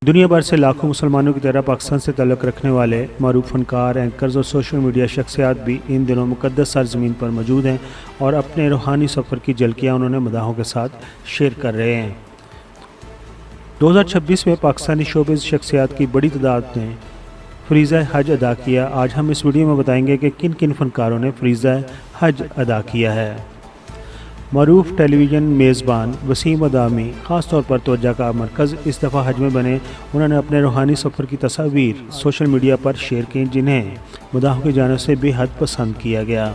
دنیا بھر سے لاکھوں مسلمانوں کی طرح پاکستان سے تعلق رکھنے والے معروف فنکار، اینکرز اور سوشل میڈیا شخصیات بھی ان دنوں مقدس سرزمین پر موجود ہیں اور اپنے روحانی سفر کی جھلکیاں انہوں نے مداحوں کے ساتھ شیئر کر رہے ہیں۔ 2026 میں پاکستانی شوبز شخصیات کی بڑی تعداد نے فریضہ حج ادا کیا۔ آج ہم اس ویڈیو میں بتائیں گے کہ کن کن فنکاروں نے فریضہ حج ادا کیا ہے۔ معروف ٹیلی ویژن میزبان وسیم ادامی خاص طور پر توجہ کا مرکز اس دفعہ حج میں بنے۔ انہوں نے اپنے روحانی سفر کی تصاویر سوشل میڈیا پر شیئر کی، جنہیں مداحوں کی جانب سے بے حد پسند کیا گیا۔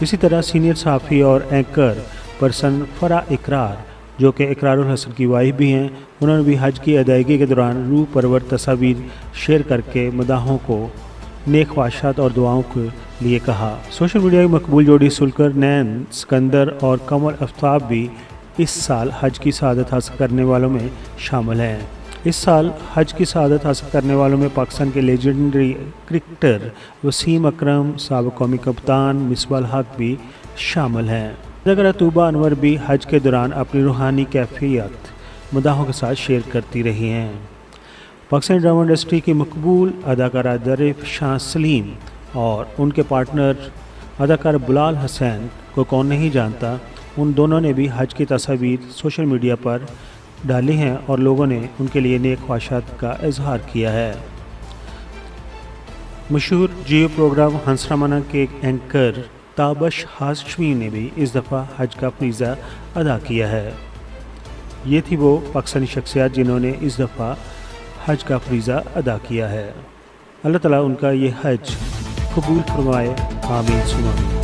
اسی طرح سینئر صحافی اور اینکر پرسن فرح اقرار، جو کہ اقرار الحسن کی وائف بھی ہیں، انہوں نے بھی حج کی ادائیگی کے دوران روح پرور تصاویر شیئر کر کے مداحوں کو نیک خواہشات اور دعاؤں کے لیے کہا۔ سوشل میڈیا کی مقبول جوڑی سلکر نین سکندر اور قمر آفتاب بھی اس سال حج کی سعادت حاصل کرنے والوں میں شامل ہیں۔ اس سال حج کی سعادت حاصل کرنے والوں میں پاکستان کے لیجنڈری کرکٹر وسیم اکرم، سابق قومی کپتان مصباح الحق بھی شامل ہیں۔ اداکارہ طوبیٰ انور بھی حج کے دوران اپنی روحانی کیفیت مداحوں کے ساتھ شیئر کرتی رہی ہیں۔ پاکستانی ڈرامہ انڈسٹری کی مقبول اداکارہ درف شاہ سلیم اور ان کے پارٹنر اداکار بلال حسین کو کون نہیں جانتا، ان دونوں نے بھی حج کی تصاویر سوشل میڈیا پر ڈالی ہیں اور لوگوں نے ان کے لیے نیک خواہشات کا اظہار کیا ہے۔ مشہور جیو پروگرام ہنس رامانا کے اینکر تابش ہاشمی نے بھی اس دفعہ حج کا فریضہ ادا کیا ہے۔ یہ تھی وہ پاکستانی شخصیات جنہوں نے اس دفعہ حج کا فریضہ ادا کیا ہے۔ اللہ تعالیٰ ان کا یہ حج قبول فرمائے، آمین ثم آمین۔